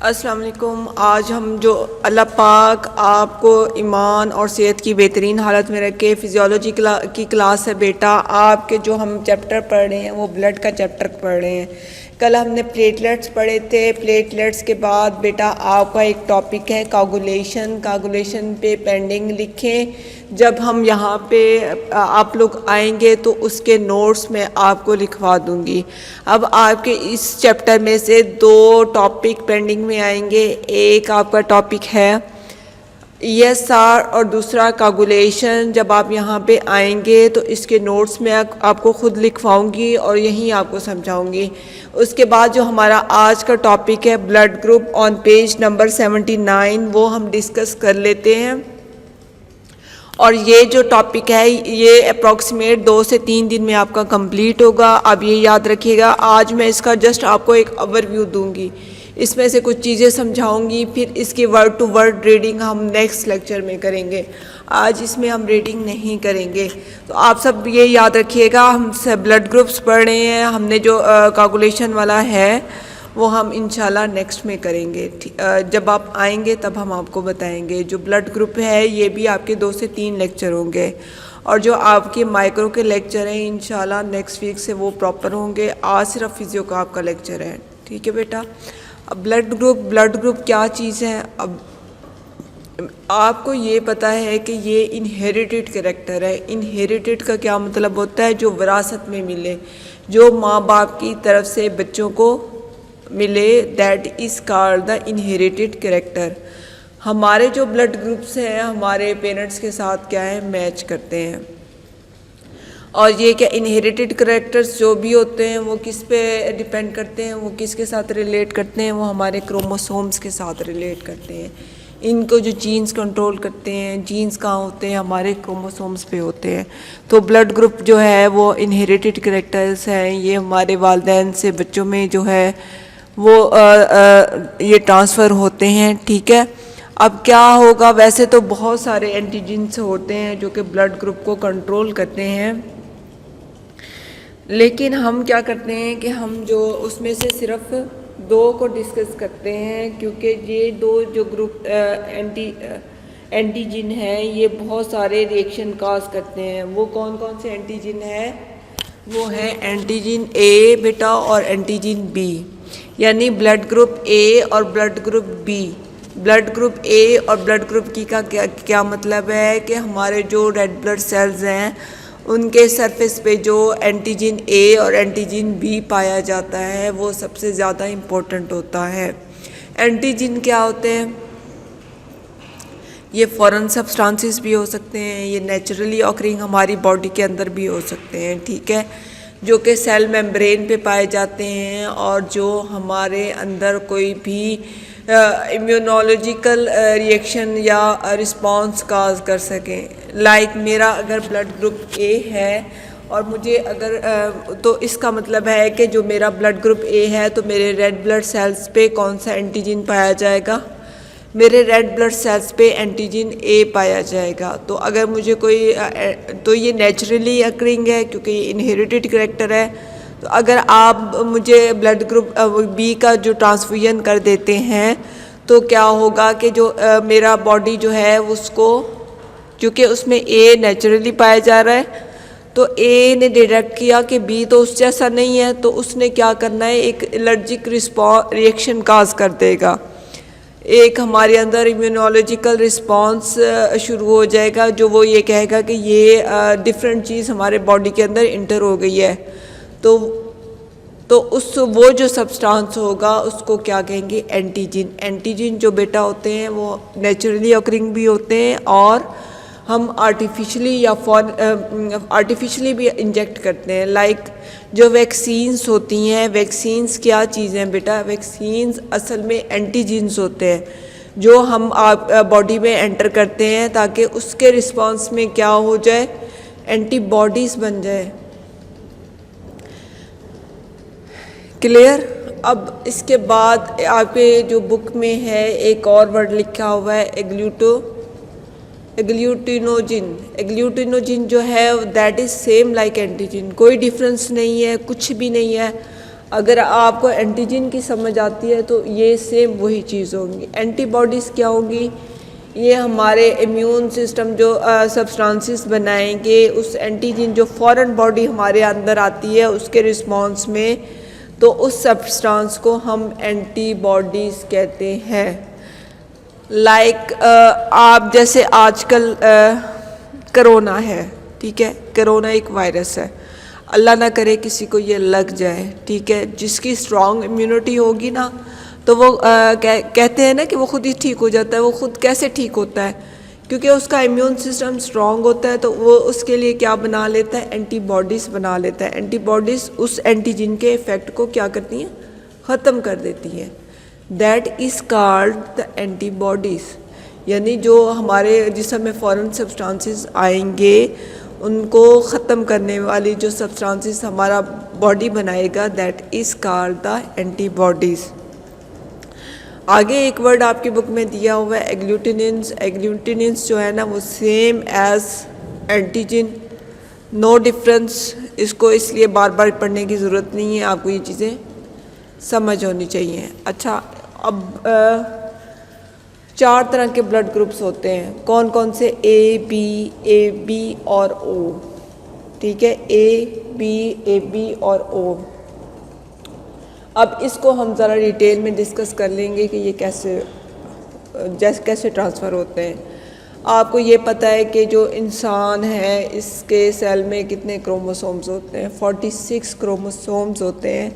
अस्सलाम वालेकुम। आज हम जो अल्लाह पाक आपको ईमान और सेहत की बेहतरीन हालत में रखे, फ़िज़ियोलॉजी की क्लास है बेटा। आपके जो हम चैप्टर पढ़ रहे हैं वो ब्लड का चैप्टर पढ़ रहे हैं। कल हमने प्लेटलेट्स पढ़े थे। प्लेटलेट्स के बाद बेटा आपका एक टॉपिक है कागुलेशन। कागुलेशन पे पेंडिंग लिखें। जब हम यहाँ पे आप लोग आएंगे तो उसके नोट्स में आपको लिखवा दूँगी। अब आपके इस चैप्टर में से दो टॉपिक पेंडिंग में आएंगे। एक आपका टॉपिक है ESR और दूसरा कागुलेशन। जब आप यहाँ पे आएंगे तो इसके नोट्स में आपको ख़ुद लिखवाऊंगी और यहीं आपको समझाऊंगी। उसके बाद जो हमारा आज का टॉपिक है blood group on page number 79, वो हम डिस्कस कर लेते हैं। और ये जो टॉपिक है ये अप्रॉक्सीमेट 2 से 3 दिन में आपका कंप्लीट होगा। आप ये याद रखिएगा। आज मैं इसका जस्ट आपको एक ओवरव्यू दूंगी, इसमें से कुछ चीज़ें समझाऊंगी, फिर इसकी वर्ड टू वर्ड रीडिंग हम नेक्स्ट लेक्चर में करेंगे। आज इसमें हम रीडिंग नहीं करेंगे। तो आप सब ये याद रखिएगा। हम सब ब्लड ग्रुप्स पढ़ रहे हैं। हमने जो कागुलेशन वाला है वो हम इंशाल्लाह नेक्स्ट में करेंगे। जब आप आएंगे तब हम आपको बताएंगे। जो ब्लड ग्रुप है ये भी आपके 2 से 3 लेक्चर होंगे, और जो आपके माइक्रो के लेक्चर हैं इंशाल्लाह नेक्स्ट वीक से वो प्रॉपर होंगे। आज सिर्फ फिजियो का आपका लेक्चर है, ठीक है बेटा। अब ब्लड ग्रुप क्या चीज़ है। अब आपको ये पता है कि ये इनहेरिटेड कैरेक्टर है। इनहेरिटेड का क्या मतलब होता है? जो विरासत में मिले, जो माँ बाप की तरफ से बच्चों को मिले, that is called the inherited character. हमारे जो ब्लड ग्रुप्स हैं हमारे पेरेंट्स के साथ क्या है, मैच करते हैं। और ये क्या इनहेरिटेड कैरेक्टर्स जो भी होते हैं वो किस पे डिपेंड करते हैं, वो किसके साथ रिलेट करते हैं? वो हमारे क्रोमोसोम्स के साथ रिलेट करते हैं। इनको जो जीन्स कंट्रोल करते हैं, जीन्स कहाँ होते हैं? हमारे क्रोमोसोम्स पे होते हैं। तो ब्लड ग्रुप जो है वो इनहेरिटेड कैरेक्टर्स हैं। ये हमारे वालिदैन से बच्चों में जो है वो ये ट्रांसफ़र होते हैं, ठीक है। अब क्या होगा, वैसे तो बहुत सारे एंटीजन्स होते हैं जो कि ब्लड ग्रुप को कंट्रोल करते हैं, लेकिन हम क्या करते हैं कि हम जो उसमें से सिर्फ 2 को डिस्कस करते हैं, क्योंकि ये 2 जो ग्रुप एंटीजन हैं ये बहुत सारे रिएक्शन काज करते हैं। वो कौन कौन से एंटीजन है? वो है एंटीजन A बेटा और एंटीजन B, यानी ब्लड ग्रुप A और blood group B। Blood group A और ब्लड ग्रुप B का क्या मतलब है कि हमारे जो रेड ब्लड सेल्स हैं उनके सरफेस पे जो एंटीजन A और एंटीजन B पाया जाता है वो सबसे ज़्यादा इम्पोर्टेंट होता है। एंटीजन क्या होते हैं? ये फॉरेन सब्सटेंसेस भी हो सकते हैं, ये नेचुरली ऑकरिंग हमारी बॉडी के अंदर भी हो सकते हैं, ठीक है, जो कि सेल मेम्ब्रेन पे पाए जाते हैं और जो हमारे अंदर कोई भी इम्यूनोलॉजिकल रिएक्शन या रिस्पॉन्स काज कर सकें। लाइक मेरा अगर ब्लड ग्रुप A है और मुझे अगर तो इसका मतलब है कि जो मेरा ब्लड ग्रुप A है तो मेरे रेड ब्लड सेल्स पे कौन सा एंटीजन पाया जाएगा? मेरे रेड ब्लड सेल्स पे एंटीजन A पाया जाएगा। तो अगर मुझे कोई तो ये नेचुरली अकरिंग है क्योंकि ये इनहेरिटेड कैरेक्टर है। तो अगर आप मुझे ब्लड ग्रुप B का जो ट्रांसफ्यूजन कर देते हैं तो क्या होगा कि जो मेरा बॉडी जो है उसको, क्योंकि उसमें A नेचुरली पाया जा रहा है, तो A ने डिटेक्ट किया कि B तो उस जैसा नहीं है, तो उसने क्या करना है, एक एलर्जिक रिएक्शन काज कर देगा। एक हमारे अंदर इम्यूनोलॉजिकल रिस्पॉन्स शुरू हो जाएगा जो वो ये कहेगा कि ये डिफरेंट चीज़ हमारे बॉडी के अंदर इंटर हो गई है। तो उस वो जो सब्सटेंस होगा उसको क्या कहेंगे? एंटीजन। एंटीजन जो बेटा होते हैं वो नेचुरली ऑकरिंग भी होते हैं और हम आर्टिफिशियली या आर्टिफिशियली भी इंजेक्ट करते हैं। लाइक जो वैक्सीन्स होती हैं, वैक्सीन्स क्या चीज़ हैं बेटा? वैक्सीन्स असल में एंटीजन्स होते हैं जो हम बॉडी में एंटर करते हैं ताकि उसके रिस्पॉन्स में क्या हो जाए, एंटीबॉडीज़ बन जाए। क्लियर? अब इसके बाद आपके जो बुक में है एक और वर्ड लिखा हुआ है एग्लूटिनोजिन। एग्लूटिनोजिन जो है that is same like antigen, कोई डिफरेंस नहीं है, कुछ भी नहीं है। अगर आपको एंटीजन की समझ आती है तो ये सेम वही चीज़ होंगी। एंटीबॉडीज़ क्या होंगी? ये हमारे इम्यून सिस्टम जो सब्सटेंसेस बनाएंगे उस एंटीजन जो फ़ौरन बॉडी हमारे अंदर आती है उसके रिस्पॉन्स में, तो उस सब्सटेंस को हम एंटीबॉडीज़ कहते हैं। लाइक आप जैसे आजकल कोरोना है, ठीक है, कोरोना एक वायरस है, अल्लाह ना करे किसी को ये लग जाए, ठीक है, जिसकी स्ट्रॉन्ग इम्यूनिटी होगी ना तो वो कहते हैं ना कि वो खुद ही ठीक हो जाता है। वो खुद कैसे ठीक होता है? क्योंकि उसका इम्यून सिस्टम स्ट्रॉन्ग होता है, तो वो उसके लिए क्या बना लेता है? एंटीबॉडीज़ बना लेता है। एंटीबॉडीज़ उस एंटीजन के इफ़ेक्ट को क्या करती हैं? ख़त्म कर देती हैं। That is called the antibodies. यानी जो हमारे जिस्म में फॉरेन सब्सटेंसेस आएंगे उनको ख़त्म करने वाली जो सब्सटेंसेस हमारा बॉडी बनाएगा, that is called the antibodies. आगे एक वर्ड आपकी बुक में दिया हुआ है एग्लूटिनिन्स। एग्लूटिनिन्स जो है ना वो same as antigen, no difference. इसको इसलिए बार बार पढ़ने की ज़रूरत नहीं है, आपको ये चीज़ें समझ होनी चाहिए। अच्छा, अब 4 तरह के ब्लड ग्रुप्स होते हैं। कौन कौन से? ए बी और ओ, ठीक है, ए बी और ओ। अब इसको हम ज़रा डिटेल में डिस्कस कर लेंगे कि ये कैसे ट्रांसफ़र होते हैं। आपको ये पता है कि जो इंसान है इसके सेल में कितने क्रोमोसोम्स होते हैं? 46 क्रोमोसोम्स होते हैं।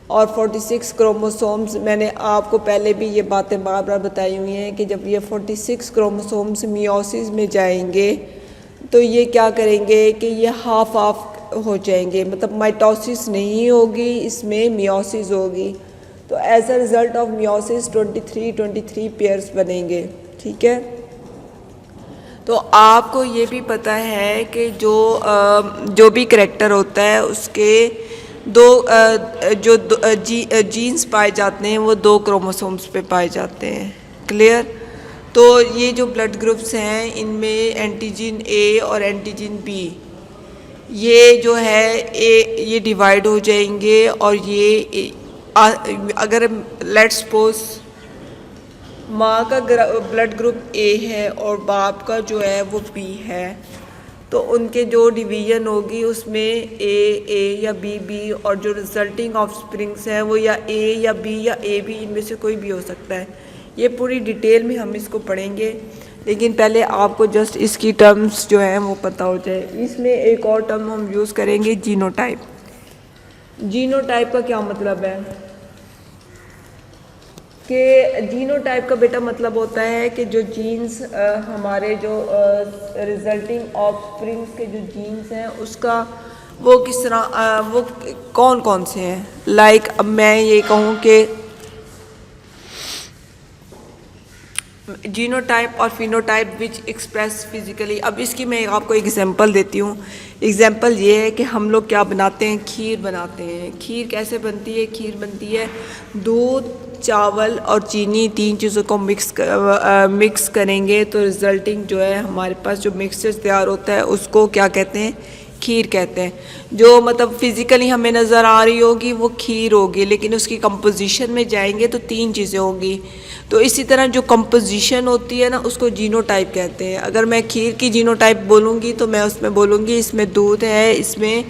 और 46 क्रोमोसोम्स, मैंने आपको पहले भी ये बातें बार बार बताई हुई हैं कि जब ये 46 क्रोमोसोम्स मियोसिस में जाएंगे तो ये क्या करेंगे कि ये हाफ ऑफ हो जाएंगे, मतलब माइटोसिस नहीं होगी, इसमें मियोसिस होगी। तो as a result of meiosis 23 pairs बनेंगे, ठीक है। तो आपको ये भी पता है कि जो भी करैक्टर होता है उसके जीन्स पाए जाते हैं वो 2 क्रोमोसोम्स पे पाए जाते हैं। क्लियर? तो ये जो ब्लड ग्रुप्स हैं इनमें एंटीजन ए और एंटीजन बी, ये जो है ये डिवाइड हो जाएंगे और ये अगर लेट्स सपोज माँ का ब्लड ग्रुप ए है और बाप का जो है वो बी है, तो उनके जो डिवीज़न होगी उसमें ए या बी और जो रिजल्टिंग ऑफ स्प्रिंग्स हैं वो या ए या बी या ए बी, इनमें से कोई भी हो सकता है। ये पूरी डिटेल में हम इसको पढ़ेंगे, लेकिन पहले आपको जस्ट इसकी टर्म्स जो हैं वो पता हो जाए। इसमें एक और टर्म हम यूज़ करेंगे, जीनोटाइप। जीनोटाइप का क्या मतलब है कि जीनोटाइप का बेटा मतलब होता है कि जो जीन्स हमारे जो रिजल्टिंग ऑफस्प्रिंग्स के जो जीन्स हैं उसका वो किस तरह वो कौन कौन से हैं। लाइक अब मैं ये कहूँ कि जीनोटाइप और फिनोटाइप विच एक्सप्रेस फिजिकली। अब इसकी मैं आपको एग्जांपल देती हूँ। एग्जांपल ये है कि हम लोग क्या बनाते हैं? खीर बनाते हैं। खीर कैसे बनती है? खीर बनती है दूध, चावल और चीनी, 3 चीज़ों को मिक्स करेंगे तो रिजल्टिंग जो है हमारे पास जो मिक्सचर तैयार होता है उसको क्या कहते हैं? खीर कहते हैं। जो मतलब फिज़िकली हमें नज़र आ रही होगी वो खीर होगी, लेकिन उसकी कंपोजिशन में जाएंगे तो 3 चीज़ें होगी। तो इसी तरह जो कंपोजिशन होती है ना उसको जीनोटाइप कहते हैं। अगर मैं खीर की जीनोटाइप बोलूँगी तो मैं उसमें बोलूँगी इसमें दूध है, इसमें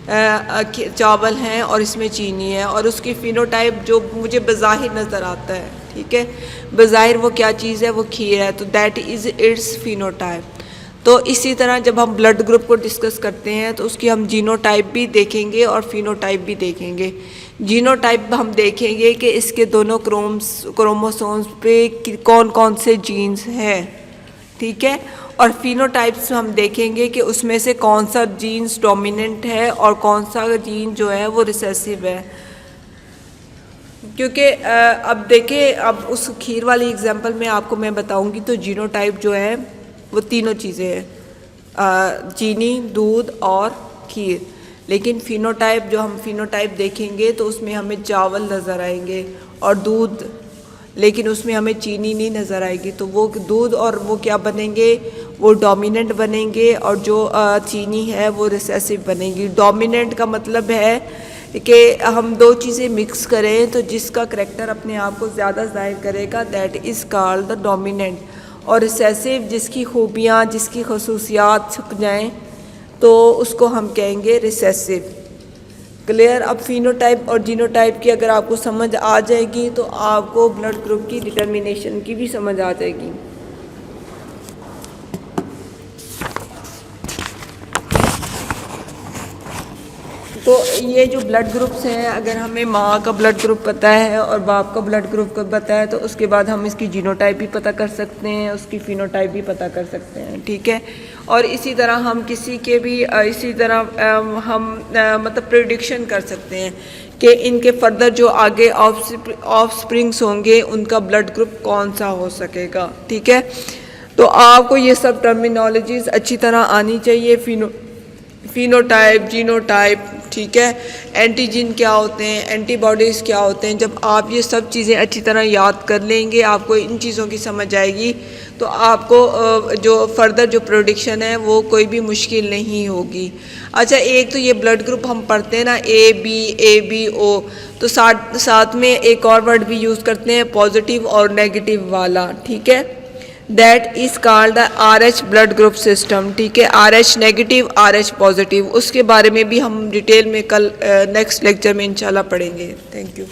चावल हैं और इसमें चीनी है, और उसकी फिनोटाइप जो मुझे बज़ाहिर नज़र आता है, ठीक है, बज़ाहिर वो क्या चीज़ है? वो खीर है, तो दैट इज़ इट्स फिनोटाइप। तो इसी तरह जब हम ब्लड ग्रुप को डिस्कस करते हैं तो उसकी हम जीनोटाइप भी देखेंगे और फिनोटाइप भी देखेंगे। जीनोटाइप हम देखेंगे कि इसके दोनों क्रोमोसोम्स पे कौन कौन से जीन्स हैं, ठीक है, और फिनोटाइप्स हम देखेंगे कि उसमें से कौन सा जीन्स डोमिनेंट है और कौन सा जीन जो है वो रिसेसिव है। क्योंकि अब देखिए, अब उस खीर वाली एग्जांपल में आपको मैं बताऊंगी तो जीनोटाइप जो है वो तीनों चीज़ें हैं, चीनी, दूध और खीर। लेकिन फिनोटाइप जो हम फिनोटाइप देखेंगे तो उसमें हमें चावल नज़र आएंगे और दूध, लेकिन उसमें हमें चीनी नहीं नज़र आएगी। तो वो दूध और वो क्या बनेंगे? वो डोमिनेंट बनेंगे और जो चीनी है वो रिसेसिव बनेगी। डोमिनेंट का मतलब है कि हम दो चीज़ें मिक्स करें तो जिसका करैक्टर अपने आप को ज़्यादा ज़ाहिर करेगा, that is called the dominant. और रिसेसिव जिसकी खूबियाँ, जिसकी खसूसियात छुप जाएँ तो उसको हम कहेंगे रिसेसिव। क्लियर। अब फिनोटाइप और जीनोटाइप की अगर आपको समझ आ जाएगी तो आपको ब्लड ग्रुप की डिटर्मिनेशन की भी समझ आ जाएगी। तो ये जो ब्लड ग्रुप्स हैं, अगर हमें माँ का ब्लड ग्रुप पता है और बाप का ब्लड ग्रुप का पता है तो उसके बाद हम इसकी जीनोटाइप भी पता कर सकते हैं, उसकी फिनोटाइप भी पता कर सकते हैं, ठीक है। और इसी तरह हम किसी के भी इसी तरह हम मतलब प्रेडिक्शन कर सकते हैं कि इनके फर्दर जो आगे ऑफ स्प्रिंग्स होंगे उनका ब्लड ग्रुप कौन सा हो सकेगा, ठीक है। तो आपको ये सब टर्मिनोलॉजीज़ अच्छी तरह आनी चाहिए, फिनोटाइप, जीनोटाइप, ठीक है, एंटीजन क्या होते हैं, एंटीबॉडीज़ क्या होते हैं। जब आप ये सब चीज़ें अच्छी तरह याद कर लेंगे, आपको इन चीज़ों की समझ आएगी तो आपको जो फर्दर जो प्रोडिक्शन है वो कोई भी मुश्किल नहीं होगी। अच्छा, एक तो ये ब्लड ग्रुप हम पढ़ते हैं ना, ए बी ओ, तो साथ में एक और वर्ड भी यूज़ करते हैं पॉजिटिव और नेगेटिव वाला, ठीक है। That is called the RH blood group system, ठीक है। RH नेगेटिव, RH पॉजिटिव, उसके बारे में भी हम डिटेल में कल नेक्स्ट लेक्चर में इंशाल्लाह पढ़ेंगे। Thank you.